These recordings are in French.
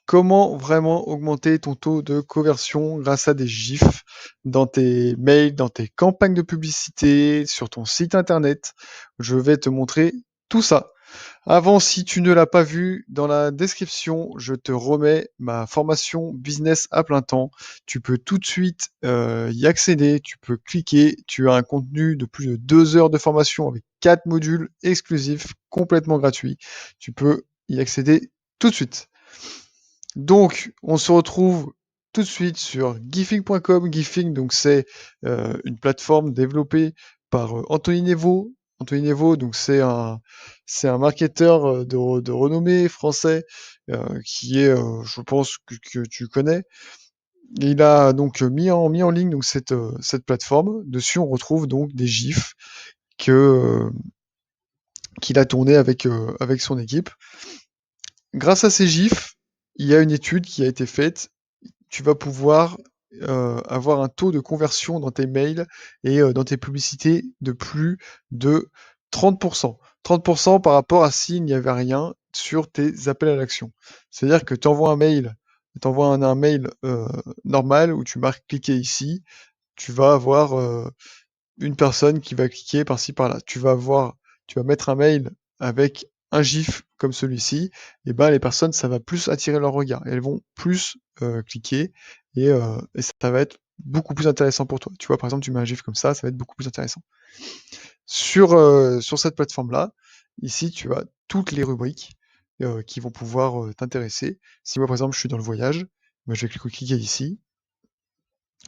Comment vraiment augmenter ton taux de conversion grâce à des GIFs dans tes mails, dans tes campagnes de publicité, sur ton site internet? Je vais te montrer tout ça. Avant, si tu ne l'as pas vu, dans la description, je te remets ma formation business à plein temps. Tu peux tout de suite y accéder, tu peux cliquer, tu as un contenu de plus de 2 heures de formation avec 4 modules exclusifs, complètement gratuits. Tu peux y accéder tout de suite. Donc, on se retrouve tout de suite sur gifing.com. Gifing, donc c'est une plateforme développée par Anthony Nevo. Anthony Nevo, donc c'est un marketeur de renommée français qui est, je pense que tu connais. Il a donc mis en ligne donc cette plateforme. Dessus, on retrouve donc des gifs que qu'il a tourné avec son équipe. Grâce à ces gifs, il y a une étude qui a été faite. Tu vas pouvoir avoir un taux de conversion dans tes mails et dans tes publicités de plus de 30%. 30% par rapport à s'il n'y avait rien sur tes appels à l'action. C'est-à-dire que tu envoies un mail normal où tu marques cliquer ici, tu vas avoir une personne qui va cliquer par-ci par-là. Tu vas mettre un mail avec un GIF comme celui-ci, et ben les personnes, ça va plus attirer leur regard. Et elles vont plus cliquer et ça va être beaucoup plus intéressant pour toi. Tu vois, par exemple, tu mets un GIF comme ça va être beaucoup plus intéressant. Sur cette plateforme-là, ici, tu as toutes les rubriques qui vont pouvoir t'intéresser. Si moi, par exemple, je suis dans le voyage, ben, je vais cliquer ici.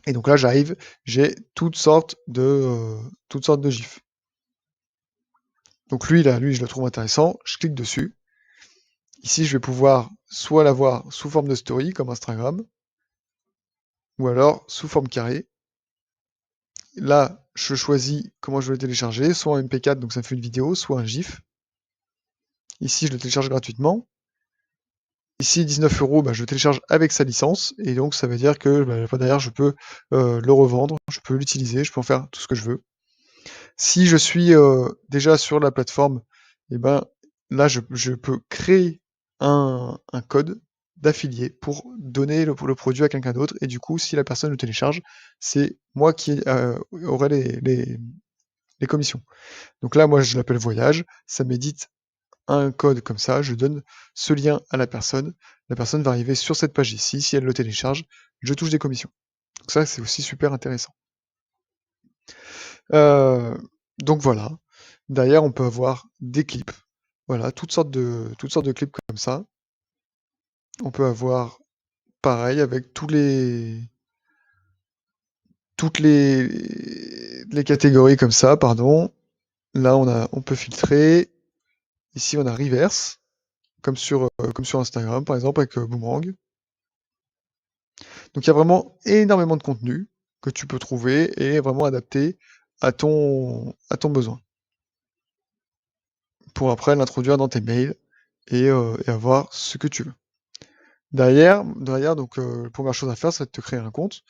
Et donc là, j'arrive, j'ai toutes sortes de GIFs. Donc lui, je le trouve intéressant. Je clique dessus. Ici, je vais pouvoir soit l'avoir sous forme de story, comme Instagram, ou alors sous forme carré. Là, je choisis comment je veux le télécharger, soit en MP4, donc ça me fait une vidéo, soit un GIF. Ici, je le télécharge gratuitement. Ici, 19 €, bah, je le télécharge avec sa licence, et donc ça veut dire que bah, derrière, je peux le revendre, je peux l'utiliser, je peux en faire tout ce que je veux. Si je suis déjà sur la plateforme, et ben là, je peux créer un code d'affilié pour donner le produit à quelqu'un d'autre. Et du coup, si la personne le télécharge, c'est moi qui aurai les commissions. Donc là, moi, je l'appelle voyage. Ça m'édite un code comme ça. Je donne ce lien à la personne. La personne va arriver sur cette page ici. Si elle le télécharge, je touche des commissions. Donc ça, c'est aussi super intéressant. Euh, donc voilà. Derrière, on peut avoir des clips. Voilà, toutes sortes de clips comme ça. On peut avoir pareil avec toutes les catégories comme ça, pardon. Là, on peut filtrer. Ici, on a reverse, comme sur Instagram, par exemple, avec Boomerang. Donc, il y a vraiment énormément de contenu que tu peux trouver et vraiment adapté à ton besoin. Pour après l'introduire dans tes mails et avoir ce que tu veux. Derrière donc la première chose à faire, c'est de te créer un compte.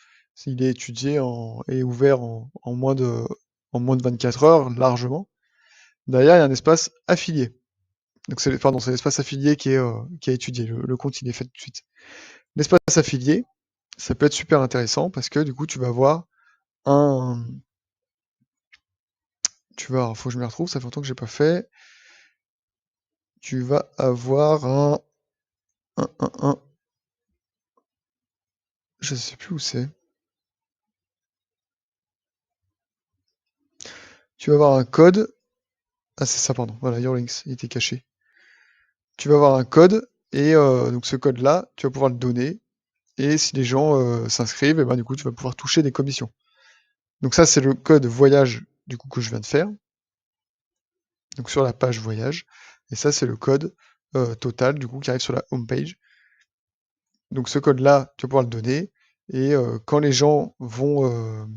Il est étudié et ouvert en moins de 24 heures, largement. Derrière, il y a un espace affilié. Donc c'est l'espace affilié qui est étudié. Le compte, il est fait tout de suite. L'espace affilié, ça peut être super intéressant parce que du coup, tu vas avoir un. Faut que je me retrouve, ça fait longtemps que j'ai pas fait. Tu vas avoir un. Je sais plus où c'est. Tu vas avoir un code. Ah, c'est ça, pardon. Voilà, Your Links, il était caché. Tu vas avoir un code et donc ce code-là, tu vas pouvoir le donner et si les gens s'inscrivent, et ben du coup, tu vas pouvoir toucher des commissions. Donc ça, c'est le code voyage du coup que je viens de faire. Donc sur la page voyage. Et ça, c'est le code total du coup qui arrive sur la home page. Donc ce code-là, tu vas pouvoir le donner et quand les gens vont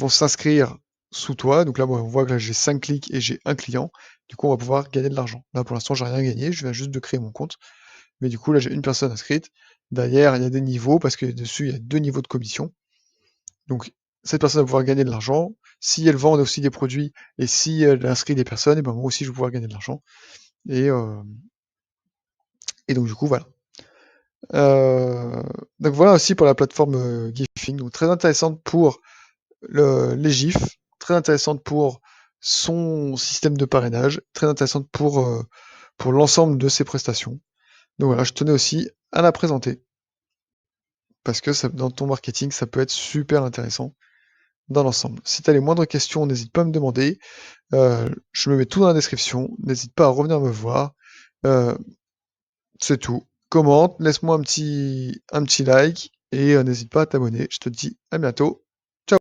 s'inscrire sous toi, donc là, on voit que là, j'ai 5 clics et j'ai un client. Du coup, on va pouvoir gagner de l'argent. Là, pour l'instant, j'ai rien gagné, je viens juste de créer mon compte. Mais du coup, là, j'ai une personne inscrite. Derrière, il y a des niveaux, parce que dessus, il y a 2 niveaux de commission. Donc, cette personne va pouvoir gagner de l'argent. Si elle vend aussi des produits et si elle inscrit des personnes, et ben moi aussi, je vais pouvoir gagner de l'argent. Et, euh, et donc, du coup, voilà. Donc voilà aussi pour la plateforme Gifing, donc très intéressante pour les GIFs, très intéressante pour son système de parrainage, très intéressante pour l'ensemble de ses prestations. Donc voilà, je tenais aussi à la présenter parce que dans ton marketing, ça peut être super intéressant dans l'ensemble. Si tu as les moindres questions, n'hésite pas à me demander. Je me mets tout dans la description. N'hésite pas à revenir me voir. Euh, c'est tout. Commente, laisse-moi un petit like et n'hésite pas à t'abonner. Je te dis à bientôt.